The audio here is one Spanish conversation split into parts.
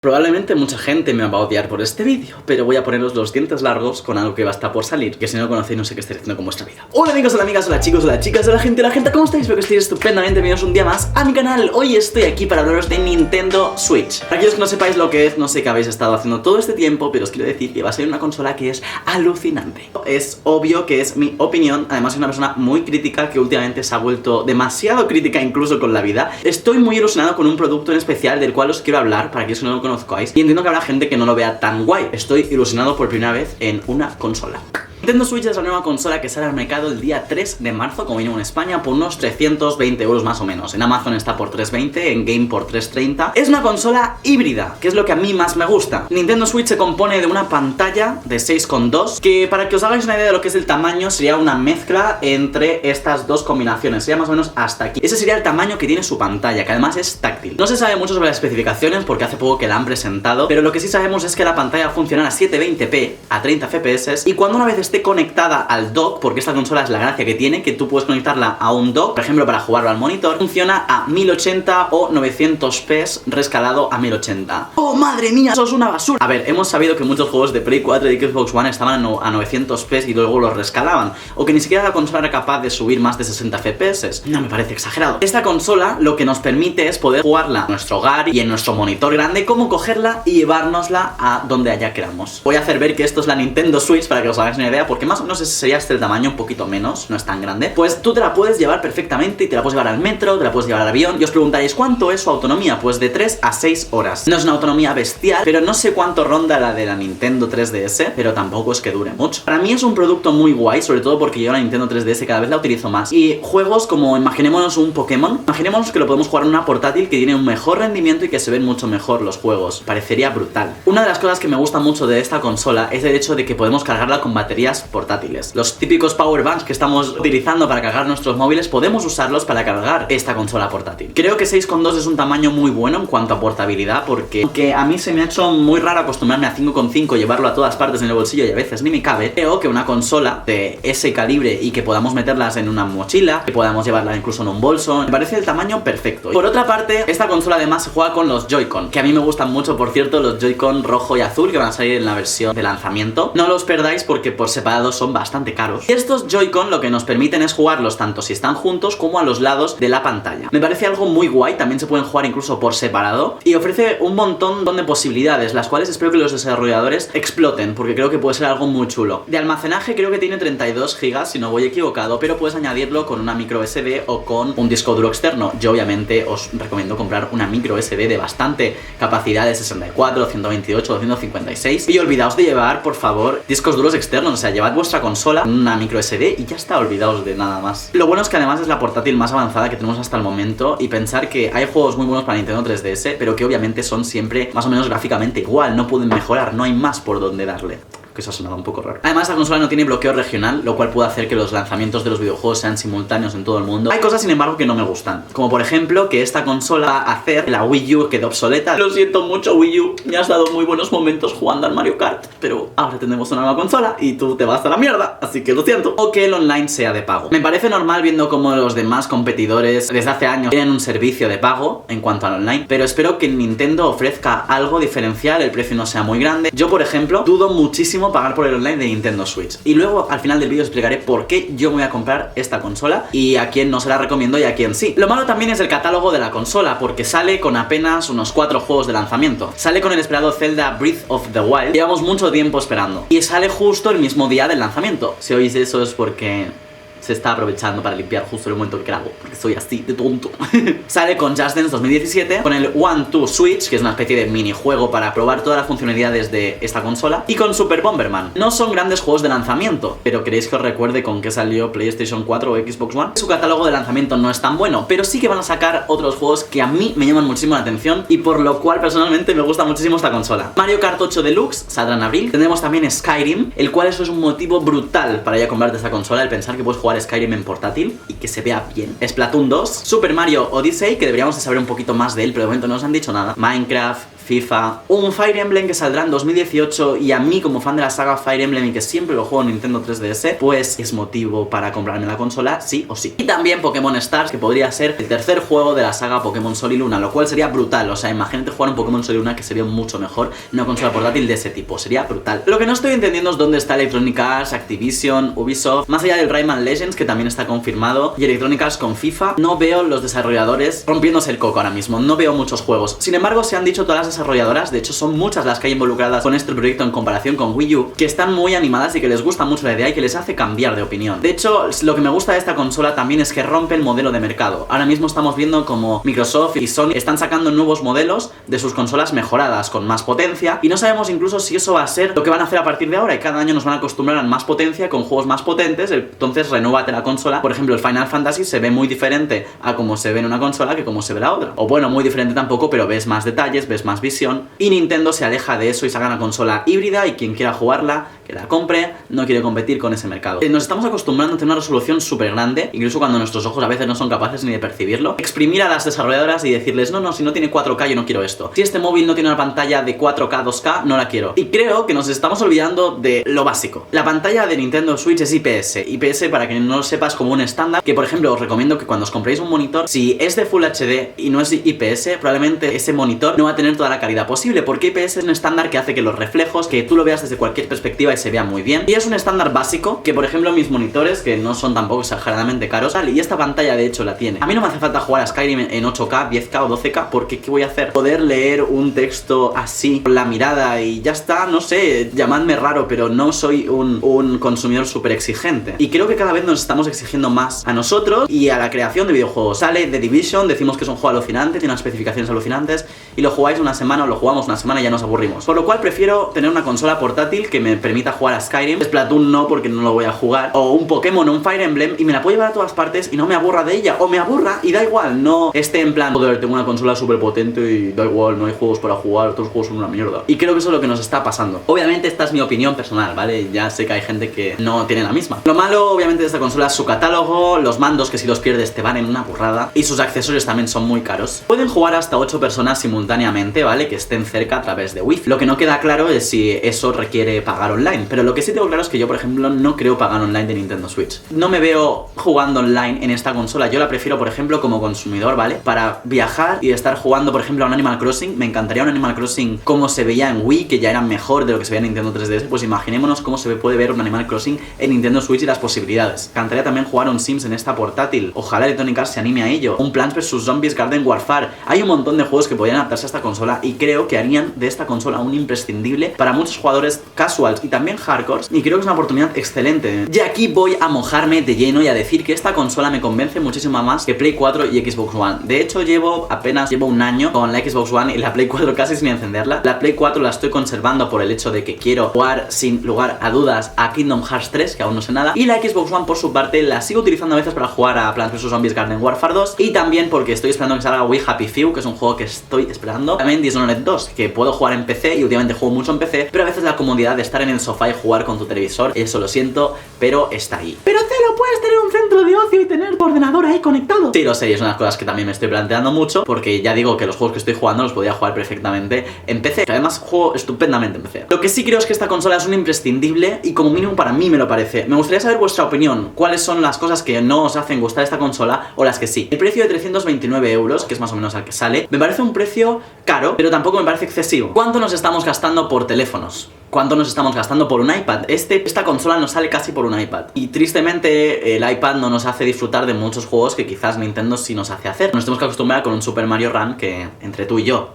Probablemente mucha gente me va a odiar por este vídeo, pero voy a poneros los dientes largos con algo que va a estar por salir, que si no lo conocéis no sé qué estáis haciendo con vuestra vida. Hola amigos, hola amigas, hola chicos, hola chicas, hola gente, ¿cómo estáis? Espero que estéis estupendamente, bienvenidos un día más a mi canal. Hoy estoy aquí para hablaros de Nintendo Switch. Para aquellos que no sepáis lo que es, no sé qué habéis estado haciendo todo este tiempo, pero os quiero decir que va a ser una consola que es alucinante. Es obvio que es mi opinión, además soy una persona muy crítica que últimamente se ha vuelto demasiado crítica incluso con la vida. Estoy muy ilusionado con un producto en especial del cual os quiero hablar, para aquellos que no lo conozcáis, y entiendo que habrá gente que no lo vea tan guay. Estoy ilusionado por primera vez en una consola. Nintendo Switch es la nueva consola que sale al mercado el día 3 de marzo, como mínimo en España, por unos 320 euros más o menos. En Amazon está por 320, en Game por 330. Es una consola híbrida, que es lo que a mí más me gusta. Nintendo Switch se compone de una pantalla de 6,2, que para que os hagáis una idea de lo que es el tamaño, sería una mezcla entre estas dos combinaciones. Sería más o menos hasta aquí. Ese sería el tamaño que tiene su pantalla, que además es táctil. No se sabe mucho sobre las especificaciones porque hace poco que la han presentado, pero lo que sí sabemos es que la pantalla funciona a 720p a 30 fps, y cuando una vez esté conectada al dock, porque esta consola es la gracia que tiene, que tú puedes conectarla a un dock, por ejemplo para jugarlo al monitor, funciona a 1080 o 900p rescalado a 1080. ¡Oh, madre mía! ¡Eso es una basura! A ver, hemos sabido que muchos juegos de Play 4 y Xbox One estaban a 900p y luego los rescalaban, o que ni siquiera la consola era capaz de subir más de 60 fps. No me parece exagerado. Esta consola lo que nos permite es poder jugarla en nuestro hogar y en nuestro monitor grande, como cogerla y llevárnosla a donde allá queramos. Voy a hacer ver que esto es la Nintendo Switch para que os hagáis una idea, porque más o menos ese sería este el tamaño, un poquito menos, no es tan grande. Pues tú te la puedes llevar perfectamente y te la puedes llevar al metro, te la puedes llevar al avión. Y os preguntaréis, ¿cuánto es su autonomía? Pues de 3 a 6 horas. No es una autonomía bestial, pero no sé cuánto ronda la de la Nintendo 3DS, pero tampoco es que dure mucho. Para mí es un producto muy guay, sobre todo porque yo la Nintendo 3DS cada vez la utilizo más. Y juegos como, imaginémonos un Pokémon, imaginémonos que lo podemos jugar en una portátil que tiene un mejor rendimiento y que se ven mucho mejor los juegos. Parecería brutal. Una de las cosas que me gusta mucho de esta consola es el hecho de que podemos cargarla con baterías portátiles. Los típicos powerbanks que estamos utilizando para cargar nuestros móviles, podemos usarlos para cargar esta consola portátil. Creo que 6,2 es un tamaño muy bueno en cuanto a portabilidad, porque aunque a mí se me ha hecho muy raro acostumbrarme a 5,5, llevarlo a todas partes en el bolsillo y a veces ni me cabe, creo que una consola de ese calibre y que podamos meterlas en una mochila, que podamos llevarla incluso en un bolso, me parece el tamaño perfecto. Por otra parte, esta consola además se juega con los Joy-Con, que a mí me gustan mucho, por cierto, los Joy-Con rojo y azul que van a salir en la versión de lanzamiento. No los perdáis porque por separado son bastante caros. Y estos Joy-Con lo que nos permiten es jugarlos tanto si están juntos como a los lados de la pantalla. Me parece algo muy guay, también se pueden jugar incluso por separado y ofrece un montón de posibilidades, las cuales espero que los desarrolladores exploten, porque creo que puede ser algo muy chulo. De almacenaje creo que tiene 32 GB si no voy equivocado, pero puedes añadirlo con una micro SD o con un disco duro externo. Yo obviamente os recomiendo comprar una micro SD de bastante capacidad, de 64, 128, 256, y olvidaos de llevar, por favor, discos duros externos. O sea, llevad vuestra consola, una micro SD y ya está, olvidaos de nada más. Lo bueno es que además es la portátil más avanzada que tenemos hasta el momento, y pensar que hay juegos muy buenos para Nintendo 3DS, pero que obviamente son siempre más o menos gráficamente igual, no pueden mejorar, no hay más por donde darle. Que eso ha sonado un poco raro. Además, la consola no tiene bloqueo regional, lo cual puede hacer que los lanzamientos de los videojuegos sean simultáneos en todo el mundo. Hay cosas, sin embargo, que no me gustan, como por ejemplo que esta consola va a hacer que la Wii U quede obsoleta. Lo siento mucho, Wii U, me has dado muy buenos momentos jugando al Mario Kart, pero ahora tenemos una nueva consola y tú te vas a la mierda, así que lo siento. O que el online sea de pago. Me parece normal viendo cómo los demás competidores desde hace años tienen un servicio de pago en cuanto al online, pero espero que Nintendo ofrezca algo diferencial, el precio no sea muy grande. Yo, por ejemplo, dudo muchísimo pagar por el online de Nintendo Switch, y luego al final del vídeo explicaré por qué yo me voy a comprar esta consola y a quién no se la recomiendo y a quién sí. Lo malo también es el catálogo de la consola, porque sale con apenas unos 4 juegos de lanzamiento. Sale con el esperado Zelda Breath of the Wild, llevamos mucho tiempo esperando, y sale justo el mismo día del lanzamiento. Si oís eso es porque se está aprovechando para limpiar justo el momento que grabo, porque soy así de tonto. Sale con Just Dance 2017, con el One-Two Switch, que es una especie de minijuego para probar todas las funcionalidades de esta consola, y con Super Bomberman. No son grandes juegos de lanzamiento, pero ¿queréis que os recuerde con qué salió PlayStation 4 o Xbox One? Su catálogo de lanzamiento no es tan bueno, pero sí que van a sacar otros juegos que a mí me llaman muchísimo la atención, y por lo cual personalmente me gusta muchísimo esta consola. Mario Kart 8 Deluxe saldrá en abril. Tendremos también Skyrim, el cual eso es un motivo brutal para ya comprarte esta consola, el pensar que puedes jugar Skyrim en portátil y que se vea bien. Splatoon 2, Super Mario Odyssey, que deberíamos de saber un poquito más de él, pero de momento no nos han dicho nada. Minecraft, FIFA, un Fire Emblem que saldrá en 2018 y a mí como fan de la saga Fire Emblem y que siempre lo juego en Nintendo 3DS, pues es motivo para comprarme la consola sí o sí. Y también Pokémon Stars, que podría ser el tercer juego de la saga Pokémon Sol y Luna, lo cual sería brutal. O sea, imagínate jugar un Pokémon Sol y Luna, que sería mucho mejor una consola portátil de ese tipo, sería brutal. Lo que no estoy entendiendo es dónde está Electronic Arts, Activision, Ubisoft, más allá del Rayman Legends, que también está confirmado, y Electronic Arts con FIFA. No veo los desarrolladores rompiéndose el coco ahora mismo, no veo muchos juegos. Sin embargo, se han dicho todas las desarrolladoras, de hecho son muchas las que hay involucradas con este proyecto en comparación con Wii U, que están muy animadas y que les gusta mucho la idea y que les hace cambiar de opinión. De hecho, lo que me gusta de esta consola también es que rompe el modelo de mercado. Ahora mismo estamos viendo como Microsoft y Sony están sacando nuevos modelos de sus consolas mejoradas, con más potencia, y no sabemos incluso si eso va a ser lo que van a hacer a partir de ahora, y cada año nos van a acostumbrar a más potencia con juegos más potentes. Entonces renúvate la consola. Por ejemplo, el Final Fantasy se ve muy diferente a como se ve en una consola que como se ve la otra, o bueno, muy diferente tampoco, pero ves más detalles, ves más visión, y Nintendo se aleja de eso y saca una consola híbrida, y quien quiera jugarla, que la compre, no quiere competir con ese mercado. Nos estamos acostumbrando a tener una resolución súper grande, incluso cuando nuestros ojos a veces no son capaces ni de percibirlo. Exprimir a las desarrolladoras y decirles, no, si no tiene 4K yo no quiero esto. Si este móvil no tiene una pantalla de 4K, 2K, no la quiero. Y creo que nos estamos olvidando de lo básico. La pantalla de Nintendo Switch es IPS. IPS, para que no lo sepas, como un estándar, que por ejemplo os recomiendo que cuando os compréis un monitor, si es de Full HD y no es IPS, probablemente ese monitor no va a tener toda la calidad posible, porque IPS es un estándar que hace que los reflejos, que tú lo veas desde cualquier perspectiva y se vea muy bien. Y es un estándar básico que, por ejemplo, mis monitores, que no son tampoco exageradamente caros, y esta pantalla de hecho la tiene. A mí no me hace falta jugar a Skyrim en 8K, 10K o 12K, porque ¿qué voy a hacer? Poder leer un texto así con la mirada y ya está. No sé, llamadme raro, pero no soy un consumidor súper exigente. Y creo que cada vez nos estamos exigiendo más a nosotros y a la creación de videojuegos. Sale The Division, decimos que es un juego alucinante, tiene unas especificaciones alucinantes, y lo jugáis una semana o lo jugamos una semana y ya nos aburrimos. Por lo cual prefiero tener una consola portátil que me permita jugar a Skyrim. Splatoon no, porque no lo voy a jugar, o un Pokémon o un Fire Emblem, y me la puedo llevar a todas partes y no me aburra de ella, o me aburra y da igual, no esté en plan, joder, tengo una consola súper potente y da igual, no hay juegos para jugar, otros juegos son una mierda. Y creo que eso es lo que nos está pasando. Obviamente esta es mi opinión personal, ¿vale? Ya sé que hay gente que no tiene la misma. Lo malo, obviamente, de esta consola es su catálogo, los mandos que si los pierdes te van en una burrada, y sus accesorios también son muy caros. Pueden jugar hasta 8 personas simultáneamente, ¿vale? Que estén cerca a través de Wi-Fi. Lo que no queda claro es si eso requiere pagar online, pero lo que sí tengo claro es que yo, por ejemplo, no creo pagar online de Nintendo Switch. No me veo jugando online en esta consola. Yo la prefiero, por ejemplo, como consumidor, ¿vale? Para viajar y estar jugando, por ejemplo, a un Animal Crossing. Me encantaría un Animal Crossing como se veía en Wii, que ya era mejor de lo que se veía en Nintendo 3DS. Pues imaginémonos cómo se puede ver un Animal Crossing en Nintendo Switch y las posibilidades. Me encantaría también jugar un Sims en esta portátil. Ojalá Electronic Arts se anime a ello. Un Plants vs Zombies Garden Warfare. Hay un montón de juegos que podrían adaptarse a esta consola y creo que harían de esta consola un imprescindible para muchos jugadores casuals y también hardcores, y creo que es una oportunidad excelente. Y aquí voy a mojarme de lleno y a decir que esta consola me convence muchísimo más que Play 4 y Xbox One. De hecho, apenas llevo un año con la Xbox One y la Play 4 casi sin encenderla. La Play 4 la estoy conservando por el hecho de que quiero jugar sin lugar a dudas a Kingdom Hearts 3, que aún no sé nada, y la Xbox One por su parte la sigo utilizando a veces para jugar a Plants vs Zombies Garden Warfare 2, y también porque estoy esperando que salga We Happy Few, que es un juego que estoy esperando. También Dishonored 2, que puedo jugar en PC y últimamente juego mucho en PC, pero a veces la comodidad de estar en el sofá y jugar con tu televisor, eso lo siento, pero está ahí. Pero Cero, puedes tener un centro de ocio y tener tu ordenador ahí conectado. Sí, lo sé, y es una de las cosas que también me estoy planteando mucho, porque ya digo que los juegos que estoy jugando los podría jugar perfectamente en PC, que además juego estupendamente en PC. Lo que sí creo es que esta consola es un imprescindible, y como mínimo para mí me lo parece. Me gustaría saber vuestra opinión, cuáles son las cosas que no os hacen gustar esta consola o las que sí. El precio de 329 euros, que es más o menos al que sale, me parece un precio caro, pero tampoco me parece excesivo. ¿Cuánto nos estamos gastando por teléfonos? ¿Cuánto nos estamos gastando por un iPad? Esta consola nos sale casi por un iPad. Y tristemente el iPad no nos hace disfrutar de muchos juegos que quizás Nintendo sí nos hace hacer. Nos tenemos que acostumbrar con un Super Mario Run que, entre tú y yo,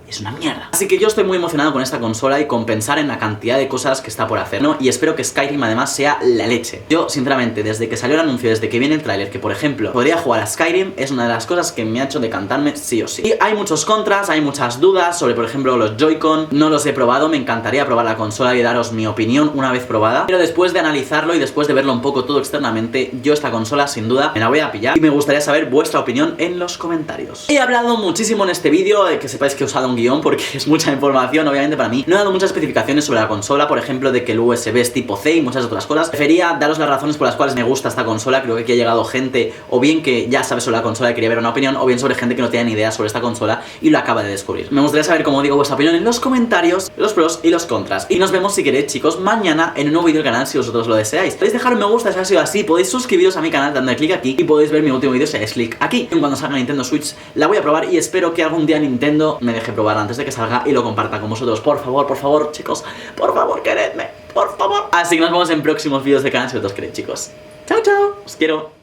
es una mierda. Así que yo estoy muy emocionado con esta consola y con pensar en la cantidad de cosas que está por hacer, ¿no? Y espero que Skyrim además sea la leche. Yo, sinceramente, desde que salió el anuncio, desde que viene el tráiler, que por ejemplo podría jugar a Skyrim, es una de las cosas que me ha hecho decantarme sí o sí. Y hay muchos contras, hay muchas dudas sobre, por ejemplo, los Joy-Con. No los he probado, me encantaría probar la consola y daros mi opinión una vez probada, pero después de analizarlo y después de verlo un poco todo externamente, yo esta consola sin duda me la voy a pillar, y me gustaría saber vuestra opinión en los comentarios. He hablado muchísimo en este vídeo, que sepáis que he usado un guión porque es mucha información, obviamente, para mí. No he dado muchas especificaciones sobre la consola, por ejemplo, de que el USB es tipo C y muchas otras cosas. Prefería daros las razones por las cuales me gusta esta consola. Creo que aquí ha llegado gente, o bien que ya sabe sobre la consola y quería ver una opinión, o bien sobre gente que no tenía ni idea sobre esta consola y lo acaba de descubrir. Me gustaría saber, como digo, vuestra opinión en los comentarios, los pros y los contras. Y nos vemos, si queréis, chicos, mañana en un nuevo vídeo del canal, si vosotros lo deseáis. Podéis dejar un me gusta si ha sido así, podéis suscribiros a mi canal dando clic aquí y podéis ver mi último vídeo si hacéis clic aquí. Cuando salga Nintendo Switch la voy a probar y espero que algún día Nintendo me deje probar antes de que salga y lo comparta con vosotros. Por favor, chicos, por favor, queredme, por favor. Así que nos vemos en próximos vídeos del canal si vosotros queréis, chicos. Chao, chao, os quiero.